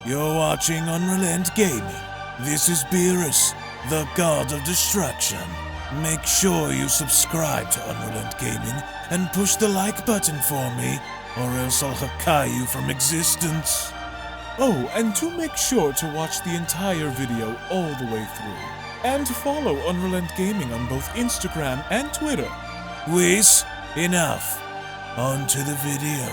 You're watching UnrealEntGaming. This is Beerus, the god of destruction. Make sure you subscribe to UnrealEntGaming and push the like button for me, or else I'll Hakai you from existence. Oh, and do make sure to watch the entire video all the way through. And to follow UnrealEntGaming on both Instagram and Twitter. Whiz, enough. On to the video.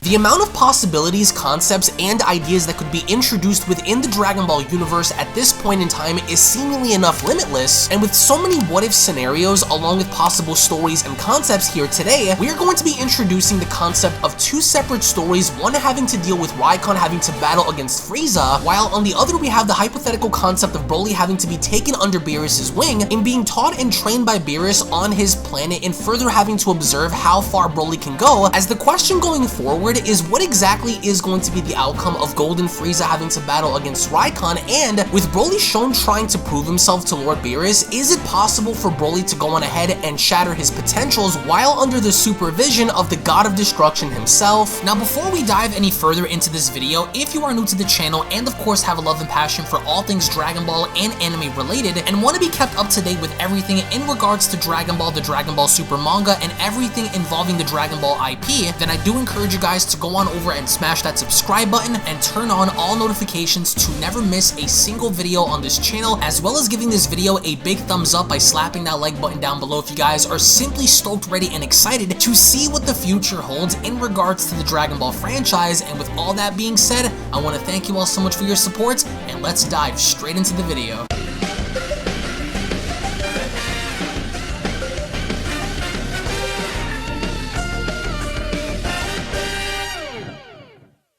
The amount of possibilities, concepts, and ideas that could be introduced within the Dragon Ball universe at this point in time is seemingly enough limitless, and with so many what-if scenarios along with possible stories and concepts here today, we are going to be introducing the concept of two separate stories, one having to deal with Rykon having to battle against Frieza, while on the other we have the hypothetical concept of Broly having to be taken under Beerus' wing and being taught and trained by Beerus on his planet, and further having to observe how far Broly can go, as the question going forward is what exactly is going to be the outcome of Golden Frieza having to battle against Rykon, and with Broly shown trying to prove himself to Lord Beerus, is it possible for Broly to go on ahead and shatter his potentials while under the supervision of the God of Destruction himself? Now before we dive any further into this video, if you are new to the channel and of course have a love and passion for all things Dragon Ball and anime related, and want to be kept up to date with everything in regards to Dragon Ball, the Dragon Ball Super manga, and everything involving the Dragon Ball IP, then I do encourage you guys to go on over and smash that subscribe button and turn on all notifications to never miss a single video on this channel, as well as giving this video a big thumbs up by slapping that like button down below if you guys are simply stoked, ready, and excited to see what the future holds in regards to the Dragon Ball franchise. And with all that being said, I want to thank you all so much for your support, and let's dive straight into the video.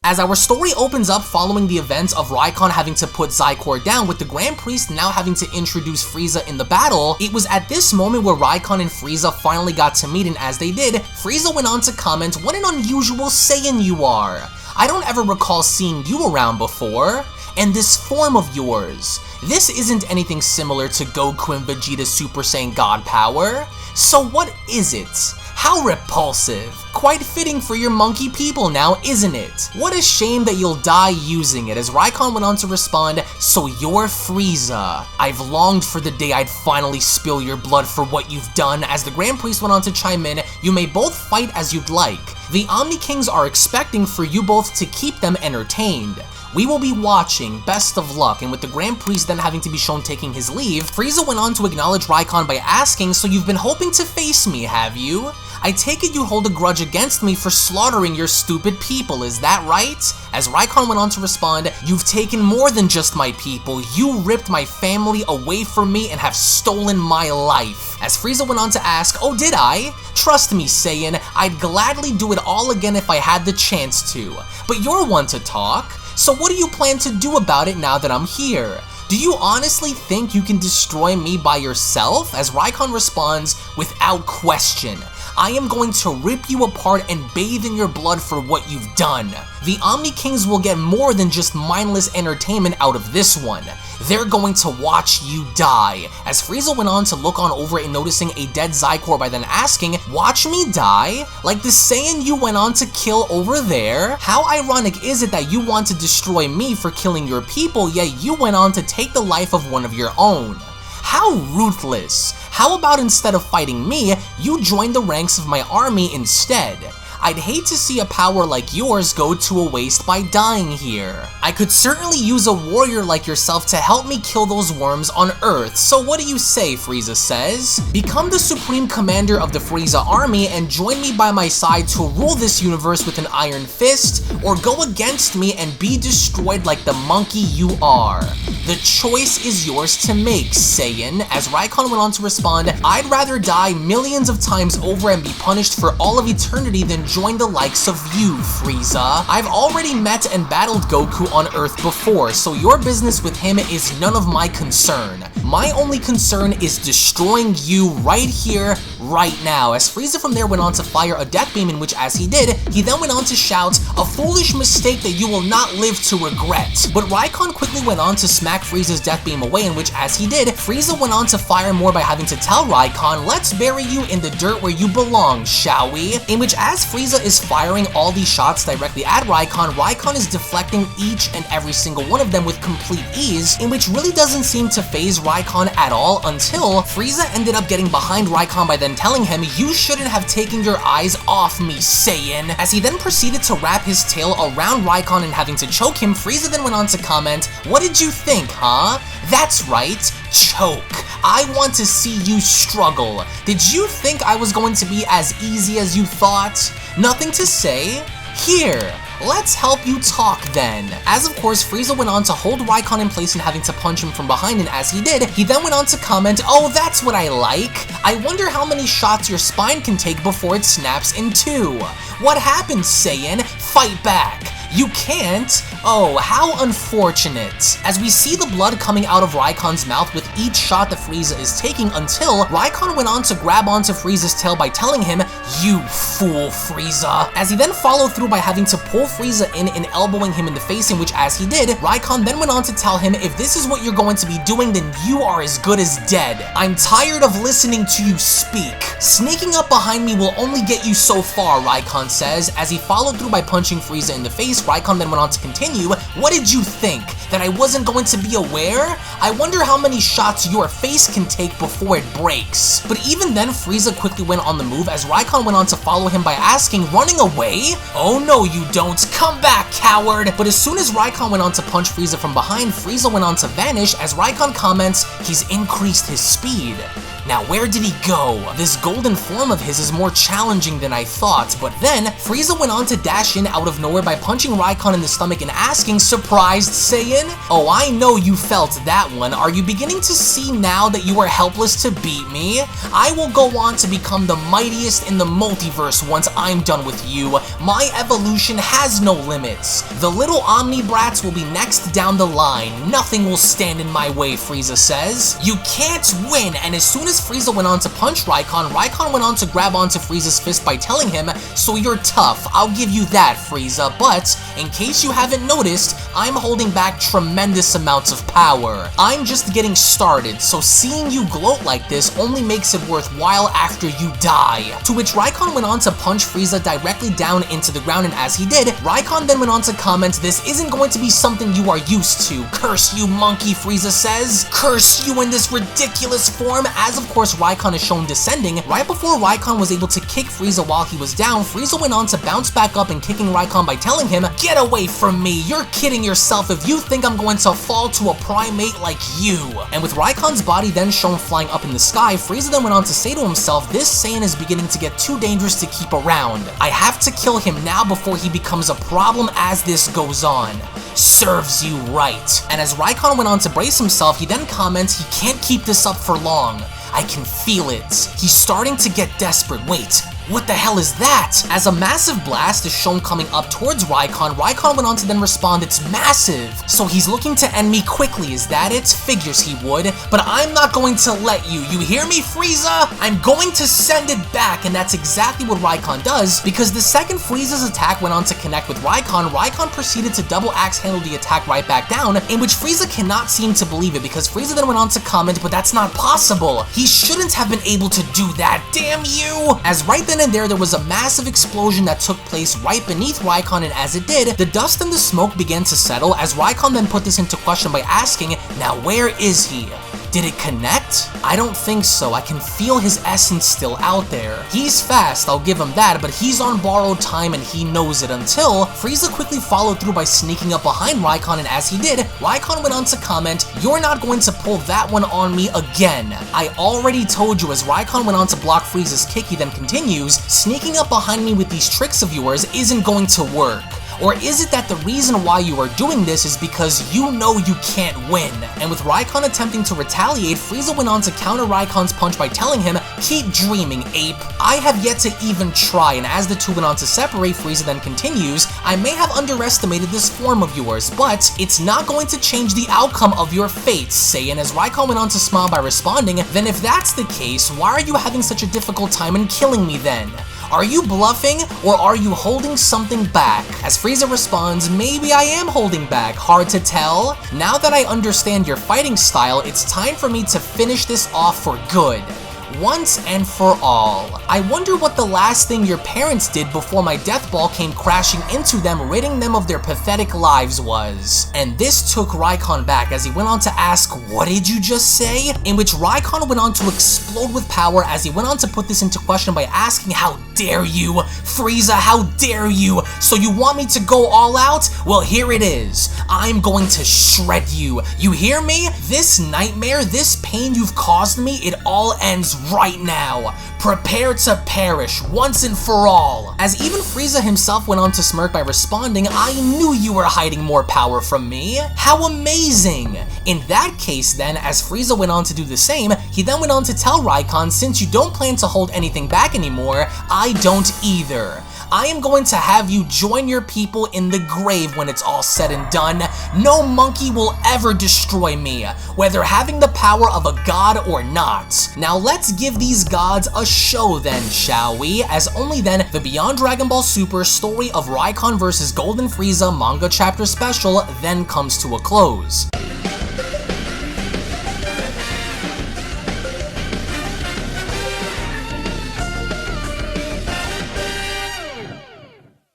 As our story opens up following the events of Rykon having to put Xicor down, with the Grand Priest now having to introduce Frieza in the battle, it was at this moment where Rykon and Frieza finally got to meet, and as they did, Frieza went on to comment, "What an unusual Saiyan you are. I don't ever recall seeing you around before. And this form of yours, this isn't anything similar to Goku and Vegeta's Super Saiyan God power. So what is it? How repulsive. Quite fitting for your monkey people now, isn't it? What a shame that you'll die using it," as Rykon went on to respond, "So you're Frieza. I've longed for the day I'd finally spill your blood for what you've done," as the Grand Priest went on to chime in, "You may both fight as you'd like. The Omni Kings are expecting for you both to keep them entertained. We will be watching, best of luck," and with the Grand Priest then having to be shown taking his leave, Frieza went on to acknowledge Rykon by asking, "So you've been hoping to face me, have you? I take it you hold a grudge against me for slaughtering your stupid people, is that right?" As Rykon went on to respond, "You've taken more than just my people, you ripped my family away from me and have stolen my life." As Frieza went on to ask, "Oh, did I? Trust me, Saiyan, I'd gladly do it all again if I had the chance to. But you're one to talk. So what do you plan to do about it now that I'm here? Do you honestly think you can destroy me by yourself?" As Rykon responds, "Without question. I am going to rip you apart and bathe in your blood for what you've done. The Omni Kings will get more than just mindless entertainment out of this one. They're going to watch you die." As Frieza went on to look on over and noticing a dead Xicor by then asking, "Watch me die? Like the Saiyan you went on to kill over there? How ironic is it that you want to destroy me for killing your people, yet you went on to take the life of one of your own? How ruthless. How about instead of fighting me, you join the ranks of my army instead? I'd hate to see a power like yours go to a waste by dying here. I could certainly use a warrior like yourself to help me kill those worms on Earth. So what do you say?" Frieza says. "Become the supreme commander of the Frieza army and join me by my side to rule this universe with an iron fist, or go against me and be destroyed like the monkey you are. The choice is yours to make, Saiyan." As Rykon went on to respond, "I'd rather die millions of times over and be punished for all of eternity than join the likes of you, Frieza. I've already met and battled Goku on Earth before, so your business with him is none of my concern. My only concern is destroying you right here, right now, as Frieza from there went on to fire a death beam, in which as he did, he then went on to shout, "A foolish mistake that you will not live to regret." But Rykon quickly went on to smack Frieza's death beam away, in which as he did, Frieza went on to fire more by having to tell Rykon, "Let's bury you in the dirt where you belong, shall we?" In which as Frieza is firing all these shots directly at Rykon, Rykon is deflecting each and every single one of them with complete ease, in which really doesn't seem to phase Rykon at all until Frieza ended up getting behind Rykon by then telling him, "You shouldn't have taken your eyes off me, Saiyan." As he then proceeded to wrap his tail around Rykon and having to choke him, Frieza then went on to comment, "What did you think, huh? That's right, choke. I want to see you struggle. Did you think I was going to be as easy as you thought? Nothing to say? Here, let's help you talk then." As of course, Frieza went on to hold Rykon in place and having to punch him from behind, and as he did, he then went on to comment, "Oh, that's what I like. I wonder how many shots your spine can take before it snaps in two. What happened, Saiyan? Fight back. You can't? Oh, how unfortunate." As we see the blood coming out of Rykon's mouth with each shot that Frieza is taking until Rykon went on to grab onto Frieza's tail by telling him, "You fool, Frieza." As he then followed through by having to pull Frieza in and elbowing him in the face, in which as he did, Rykon then went on to tell him, "If this is what you're going to be doing, then you are as good as dead. I'm tired of listening to you speak. Sneaking up behind me will only get you so far," Rykon says. As he followed through by punching Frieza in the face, Rykon then went on to continue, "What did you think? That I wasn't going to be aware? I wonder how many shots your face can take before it breaks." But even then, Frieza quickly went on the move as Rykon went on to follow him by asking, "Running away? Oh no you don't, come back, coward!" But as soon as Rykon went on to punch Frieza from behind, Frieza went on to vanish as Rykon comments, "He's increased his speed. Now where did he go? This golden form of his is more challenging than I thought." But then, Frieza went on to dash in out of nowhere by punching Rykon in the stomach and asking, "Surprised, Saiyan? Oh, I know you felt that one. Are you beginning to see now that you are helpless to beat me? I will go on to become the mightiest in the multiverse once I'm done with you. My evolution has no limits. The little Omni brats will be next down the line. Nothing will stand in my way," Frieza says. "You can't win," and as soon as Frieza went on to punch Rykon, Rykon went on to grab onto Frieza's fist by telling him, "So you're tough, I'll give you that, Frieza, but in case you haven't noticed, I'm holding back tremendous amounts of power. I'm just getting started, so seeing you gloat like this only makes it worthwhile after you die." To which Rykon went on to punch Frieza directly down into the ground, and as he did, Rykon then went on to comment, "This isn't going to be something you are used to. Curse you, monkey," Frieza says. "Curse you in this ridiculous form." As of course Rykon is shown descending. Right before Rykon was able to kick Frieza while he was down, Frieza went on to bounce back up and kicking Rykon by telling him, "Get away from me, you're kidding yourself if you think I'm going to fall to a primate like you." And with Rykon's body then shown flying up in the sky, Frieza then went on to say to himself, "This Saiyan is beginning to get too dangerous to keep around. I have to kill him now before he becomes a problem as this goes on. Serves you right." And as Rykon went on to brace himself, he then comments, "He can't keep this up for long. I can feel it. He's starting to get desperate. Wait, what the hell is that?" As a massive blast is shown coming up towards Rykon, Rykon went on to then respond, "It's massive. So he's looking to end me quickly, is that it? Figures he would. But I'm not going to let you. You hear me, Frieza? I'm going to send it back." And that's exactly what Rykon does, because the second Frieza's attack went on to connect with Rykon, Rykon proceeded to double axe handle the attack right back down, in which Frieza cannot seem to believe it, because Frieza then went on to comment, "But that's not possible. He shouldn't have been able to do that, damn you!" As right then and there was a massive explosion that took place right beneath Rykon, and as it did, the dust and the smoke began to settle, as Rykon then put this into question by asking, "Now where is he? Did it connect? I don't think so. I can feel his essence still out there. He's fast, I'll give him that, but he's on borrowed time and he knows it," until Frieza quickly followed through by sneaking up behind Rykon, and as he did, Rykon went on to comment, "You're not going to pull that one on me again. I already told you." As Rykon went on to block Frieza's kick, he then continues, "Sneaking up behind me with these tricks of yours isn't going to work. Or is it that the reason why you are doing this is because you know you can't win? And with Rykon attempting to retaliate, Frieza went on to counter Rykon's punch by telling him, "Keep dreaming, ape. I have yet to even try," and as the two went on to separate, Frieza then continues, "I may have underestimated this form of yours, but it's not going to change the outcome of your fate, Saiyan." As Rykon went on to smile by responding, "Then if that's the case, why are you having such a difficult time in killing me then? Are you bluffing, or are you holding something back?" As Frieza responds, "Maybe I am holding back, hard to tell. Now that I understand your fighting style, it's time for me to finish this off for good. Once and for all. I wonder what the last thing your parents did before my death ball came crashing into them, ridding them of their pathetic lives was." And this took Rykon back as he went on to ask, "What did you just say?" In which Rykon went on to explode with power as he went on to put this into question by asking, "How dare you? Frieza, how dare you? So you want me to go all out? Well, here it is. I'm going to shred you. You hear me? This nightmare, this pain you've caused me, it all ends right now. Prepare to perish once and for all." As even Frieza himself went on to smirk by responding, "I knew you were hiding more power from me. How amazing." In that case then, as Frieza went on to do the same, he then went on to tell Rykon, "Since you don't plan to hold anything back anymore, I don't either. I am going to have you join your people in the grave when it's all said and done. No monkey will ever destroy me, whether having the power of a god or not. Now let's give these gods a show then, shall we?" As only then, the Beyond Dragon Ball Super story of Rykon vs. Golden Frieza manga chapter special then comes to a close.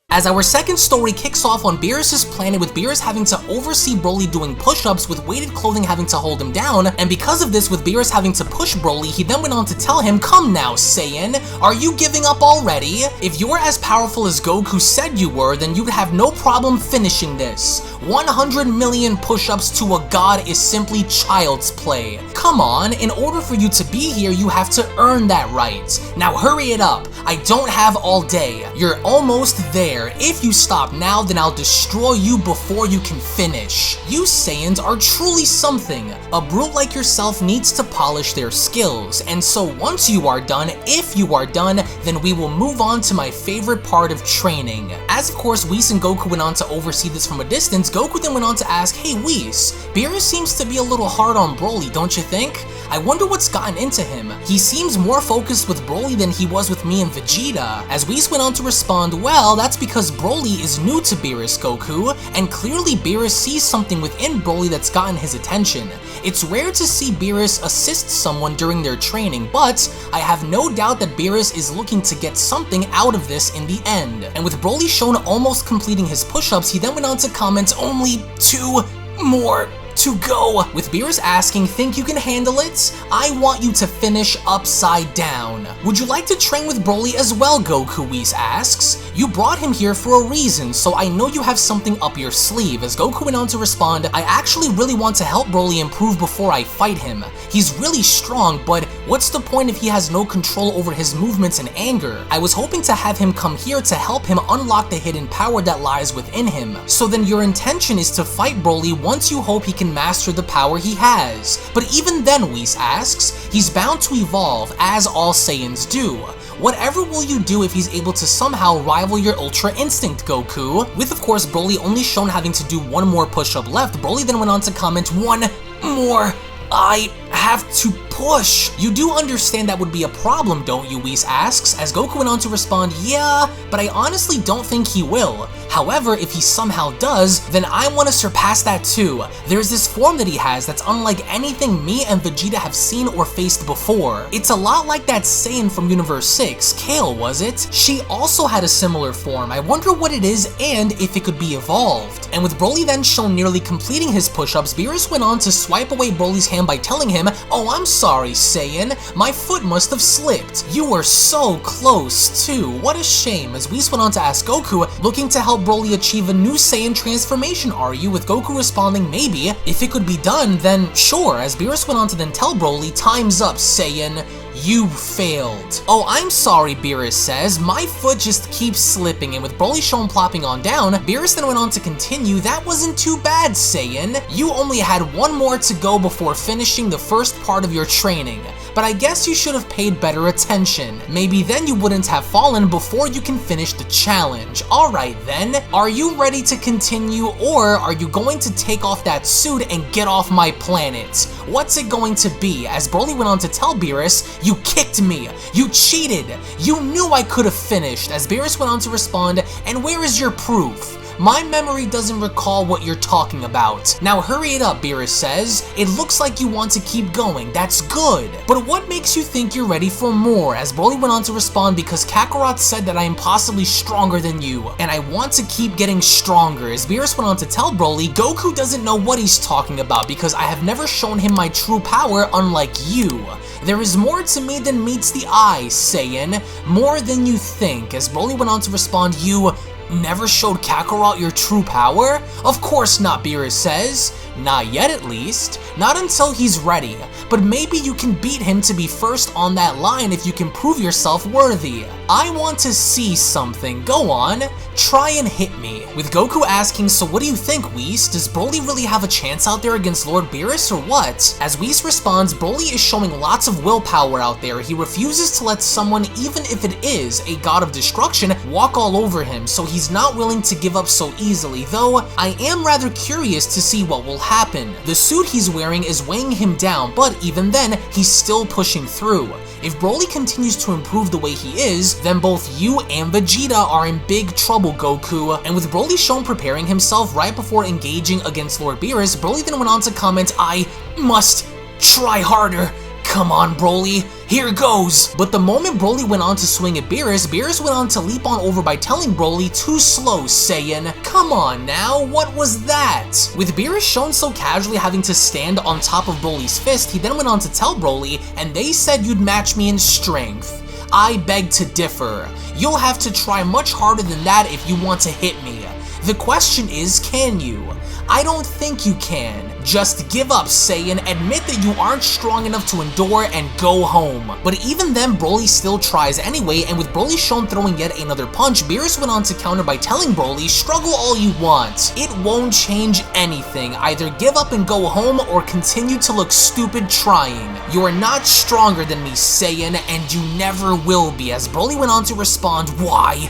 As our second story kicks off on Beerus' planet, with Beerus having to oversee Broly doing push-ups with weighted clothing having to hold him down, and because of this, with Beerus having to push Broly, he then went on to tell him, "Come now, Saiyan, are you giving up already? If you're as powerful as Goku said you were, then you'd have no problem finishing this. 100 million push-ups to a god is simply child's play. Come on, in order for you to be here, you have to earn that right. Now hurry it up. I don't have all day. You're almost there. If you stop now, then I'll destroy you before you can finish. You Saiyans are truly something. A brute like yourself needs to polish their skills, and so once you are done, if you are done, then we will move on to my favorite part of training." As of course Whis and Goku went on to oversee this from a distance, Goku then went on to ask, "Hey Whis, Beerus seems to be a little hard on Broly, don't you think? I wonder what's gotten into him. He seems more focused with Broly than he was with me and Vegeta." As Whis went on to respond, "Well, that's because Broly is new to Beerus, Goku, and clearly Beerus sees something within Broly that's gotten his attention. It's rare to see Beerus assist someone during their training, but I have no doubt that Beerus is looking to get something out of this in the end." And with Broly shown almost completing his push-ups, he then went on to comment, "Only 2 more to go." With Beerus asking, "Think you can handle it? I want you to finish upside down." "Would you like to train with Broly as well, Goku?" Whis asks. "You brought him here for a reason, so I know you have something up your sleeve." As Goku went on to respond, "I actually really want to help Broly improve before I fight him. He's really strong, but what's the point if he has no control over his movements and anger? I was hoping to have him come here to help him unlock the hidden power that lies within him. So then your intention is to fight Broly once you hope he can master the power he has. But even then," Whis asks, "he's bound to evolve, as all Saiyans do. Whatever will you do if he's able to somehow rival your Ultra Instinct, Goku?" With of course Broly only shown having to do 1 more push-up left, Broly then went on to comment, "1 more. I have to push." "You do understand that would be a problem, don't you?" Whis asks, as Goku went on to respond, "Yeah, but I honestly don't think he will. However, if he somehow does, then I want to surpass that too. There's this form that he has that's unlike anything me and Vegeta have seen or faced before. It's a lot like that Saiyan from Universe 6, Kale, was it? She also had a similar form. I wonder what it is and if it could be evolved." And with Broly then shown nearly completing his push-ups, Beerus went on to swipe away Broly's hand by telling him, "Oh, I'm sorry, Saiyan. My foot must have slipped. You were so close, too. What a shame." As Whis went on to ask Goku, "Looking to help Broly achieve a new Saiyan transformation, are you?" With Goku responding, "Maybe. If it could be done, then sure." As Beerus went on to then tell Broly, "Time's up, Saiyan. You failed. Oh, I'm sorry, Beerus says. My foot just keeps slipping, and with Broly shown plopping on down, Beerus then went on to continue. That wasn't too bad, Saiyan. You only had one more to go before finishing the first part of your training, but I guess you should have paid better attention. Maybe then you wouldn't have fallen before you can finish the challenge. Alright then, are you ready to continue, or are you going to take off that suit and get off my planet? What's it going to be? As Broly went on to tell Beerus, you kicked me, you cheated, you knew I could have finished. As Beerus went on to respond, and where is your proof? My memory doesn't recall what you're talking about. Now hurry it up, Beerus says. It looks like you want to keep going, that's good. But what makes you think you're ready for more? As Broly went on to respond, because Kakarot said that I am possibly stronger than you, and I want to keep getting stronger. As Beerus went on to tell Broly, Goku doesn't know what he's talking about because I have never shown him my true power, unlike you. There is more to me than meets the eye, Saiyan. More than you think. As Broly went on to respond, you never showed Kakarot your true power? Of course not, Beerus says. Not yet, at least. Not until he's ready. But maybe you can beat him to be first on that line if you can prove yourself worthy. I want to see something. Go on. Try and hit me. With Goku asking, so what do you think, Whis? Does Broly really have a chance out there against Lord Beerus or what? As Whis responds, Broly is showing lots of willpower out there. He refuses to let someone, even if it is a god of destruction, walk all over him, so he's not willing to give up so easily, though I am rather curious to see what will happen. The suit he's wearing is weighing him down, but even then, he's still pushing through. If Broly continues to improve the way he is, then both you and Vegeta are in big trouble, Goku. And with Broly shown preparing himself right before engaging against Lord Beerus, Broly then went on to comment, I must try harder. Come on, Broly, here goes! But the moment Broly went on to swing at Beerus, Beerus went on to leap on over by telling Broly, too slow, Saiyan. Come on now, what was that? With Beerus shown so casually having to stand on top of Broly's fist, he then went on to tell Broly, and they said you'd match me in strength. I beg to differ. You'll have to try much harder than that if you want to hit me. The question is, can you? I don't think you can. Just give up, Saiyan, admit that you aren't strong enough to endure and go home. But even then, Broly still tries anyway, and with Broly shown throwing yet another punch, Beerus went on to counter by telling Broly, struggle all you want. It won't change anything. Either give up and go home or continue to look stupid trying. You are not stronger than me, Saiyan, and you never will be. As Broly went on to respond, why?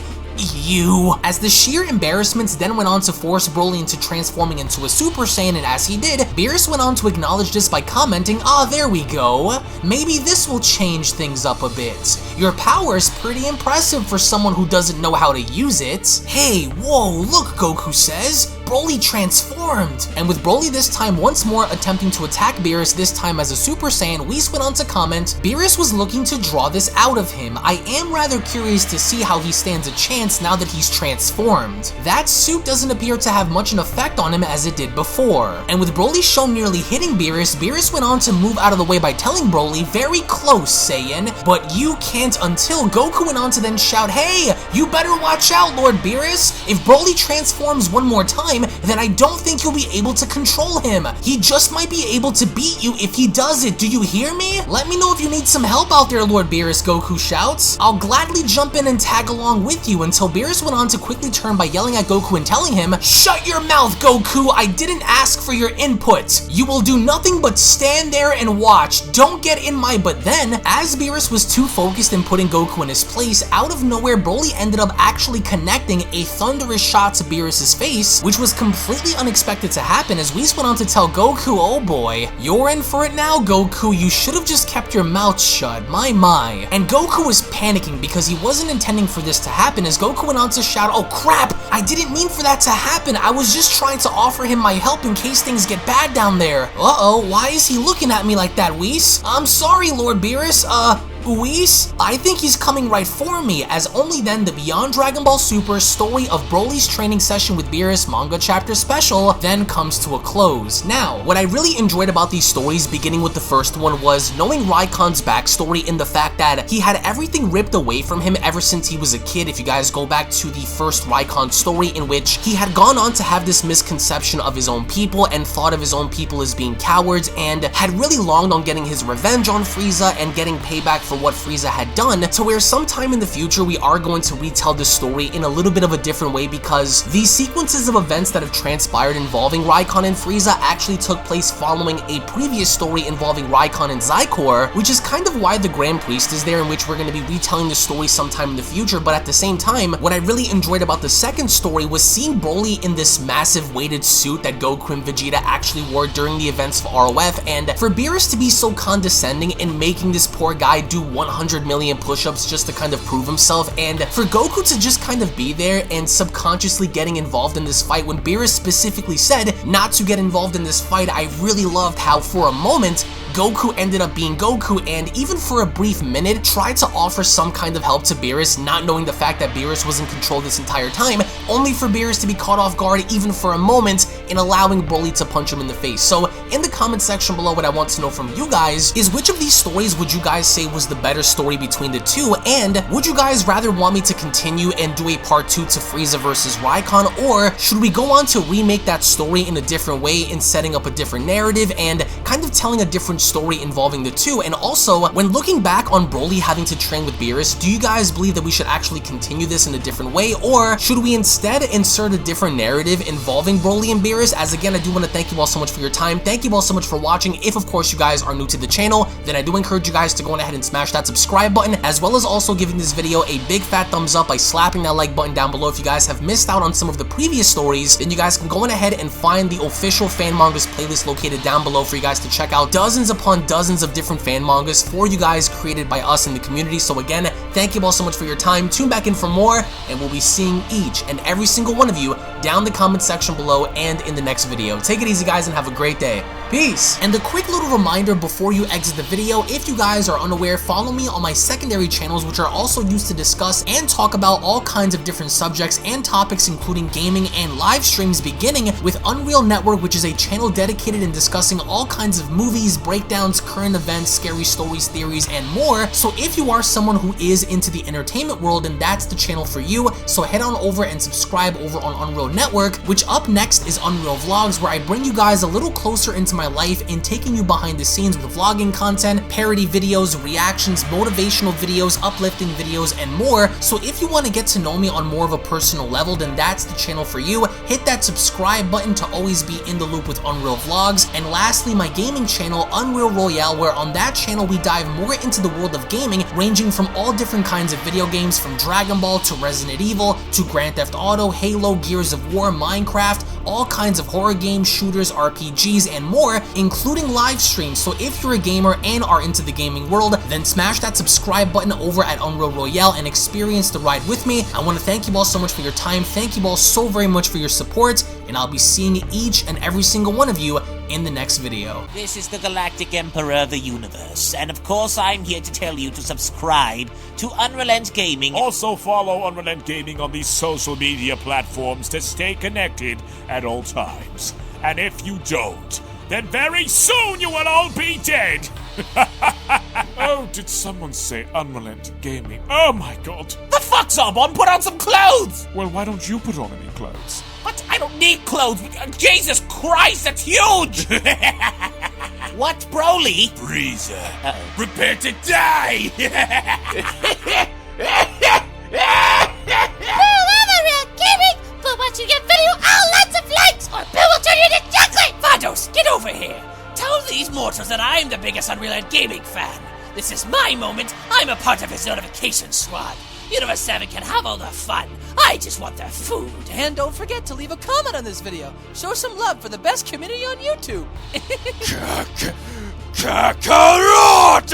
You. As the sheer embarrassments then went on to force Broly into transforming into a Super Saiyan, and as he did, Beerus went on to acknowledge this by commenting, there we go. Maybe this will change things up a bit. Your power is pretty impressive for someone who doesn't know how to use it. Hey, whoa, look, Goku says. Broly transformed! And with Broly this time once more attempting to attack Beerus, this time as a Super Saiyan, Whis went on to comment, Beerus was looking to draw this out of him. I am rather curious to see how he stands a chance now that he's transformed. That suit doesn't appear to have much an effect on him as it did before. And with Broly shown nearly hitting Beerus, Beerus went on to move out of the way by telling Broly, very close, Saiyan, but you can't until Goku went on to then shout, hey, you better watch out, Lord Beerus. If Broly transforms one more time, then I don't think you'll be able to control him. He just might be able to beat you if he does it. Do you hear me? Let me know if you need some help out there, Lord Beerus, Goku shouts. I'll gladly jump in and tag along with you, until Beerus went on to quickly turn by yelling at Goku and telling him, shut your mouth, Goku. I didn't ask for your input. You will do nothing but stand there and watch. Don't get in my butt. Then, as Beerus was too focused in putting Goku in his place, out of nowhere, Broly ended up actually connecting a thunderous shot to Beerus's face, which was completely unexpected to happen, as Whis went on to tell Goku, oh boy, you're in for it now, Goku. You should have just kept your mouth shut, my. And Goku was panicking because he wasn't intending for this to happen, as Goku went on to shout, oh crap, I didn't mean for that to happen. I was just trying to offer him my help in case things get bad down there. Uh-oh, why is he looking at me like that, Whis? I'm sorry, Lord Beerus, Whis? I think he's coming right for me, as only then the Beyond Dragon Ball Super story of Broly's training session with Beerus manga chapter special then comes to a close. Now, what I really enjoyed about these stories, beginning with the first one, was knowing Rykon's backstory in the fact that he had everything ripped away from him ever since he was a kid. If you guys go back to the first Rykon story, in which he had gone on to have this misconception of his own people and thought of his own people as being cowards, and had really longed on getting his revenge on Frieza and getting payback for what Frieza had done, to where sometime in the future we are going to retell this story in a little bit of a different way, because these sequences of events that have transpired involving Rykon and Frieza actually took place following a previous story involving Rykon and Xicor, which is kind of why the Grand Priest is there, in which we're going to be retelling the story sometime in the future. But at the same time, what I really enjoyed about the second story was seeing Broly in this massive weighted suit that Goku and Vegeta actually wore during the events of ROF, and for Beerus to be so condescending in making this poor guy do 100 million push-ups just to kind of prove himself, and for Goku to just kind of be there and subconsciously getting involved in this fight when Beerus specifically said not to get involved in this fight. I really loved how for a moment Goku ended up being Goku, and even for a brief minute tried to offer some kind of help to Beerus, not knowing the fact that Beerus was in control this entire time, only for Beerus to be caught off guard even for a moment in allowing Broly to punch him in the face. So in the comment section below, what I want to know from you guys is, which of these stories would you guys say was the better story between the two, and would you guys rather want me to continue and do a part 2 to Frieza versus Rykon, or should we go on to remake that story in a different way in setting up a different narrative and kind of telling a different story involving the two? And also, when looking back on Broly having to train with Beerus, do you guys believe that we should actually continue this in a different way, or should we instead insert a different narrative involving Broly and Beerus? As again, I do want to thank you all so much for your time. Thank you all so much for watching. If of course you guys are new to the channel, then I do encourage you guys to go on ahead and smash that subscribe button, as well as also giving this video a big fat thumbs up by slapping that like button down below. If you guys have missed out on some of the previous stories, then you guys can go on ahead and find the official fan mangas playlist located down below for you guys to check out dozens upon dozens of different fan mangas for you guys created by us in the community. So again, thank you all so much for your time. Tune back in for more, and we'll be seeing each and every single one of you down the comment section below and in the next video. Take it easy, guys, and have a great day. Peace! And a quick little reminder before you exit the video, if you guys are unaware, follow me on my secondary channels, which are also used to discuss and talk about all kinds of different subjects and topics, including gaming and live streams, beginning with Unreal Network, which is a channel dedicated in discussing all kinds of movies, breakdowns, current events, scary stories, theories, and more. So if you are someone who is into the entertainment world, then that's the channel for you. So head on over and subscribe over on Unreal Network, which up next is Unreal Vlogs, where I bring you guys a little closer into my life in taking you behind the scenes with vlogging content, parody videos, reactions, motivational videos, uplifting videos, and more. So if you want to get to know me on more of a personal level, then that's the channel for you. Hit that subscribe button to always be in the loop with Unreal Vlogs. And lastly, my gaming channel, Unreal Royale, where on that channel we dive more into the world of gaming, ranging from all different kinds of video games, from Dragon Ball to Resident Evil to Grand Theft Auto, Halo, Gears of War, Minecraft, all kinds of horror games, shooters, RPGs, and more, including live streams. So if you're a gamer and are into the gaming world, then smash that subscribe button over at Unreal Royale and experience the ride with me. I want to thank you all so much for your time. Thank you all so very much for your support, and I'll be seeing each and every single one of you in the next video. This is the Galactic Emperor of the Universe, and of course I'm here to tell you to subscribe to UnrealEntGaming. Also follow UnrealEntGaming on these social media platforms to stay connected at all times. And if you don't, then very soon you will all be dead! Oh, did someone say UnrealEntGaming? Oh my god. The fuck's up? On, put on some clothes! Well, why don't you put on any clothes? What? I don't need clothes. Jesus Christ, that's huge! What, Broly? Frieza, prepare to die! UnrealEntGaming! But once you get video, all lots of likes, or Bill will turn you into chocolate! Vados, get over here! Tell these mortals that I'm the biggest UnrealEntGaming fan. This is my moment. I'm a part of his notification squad. Universe 7 can have all the fun. I just want the food. And don't forget to leave a comment on this video. Show some love for the best community on YouTube. Kakarot!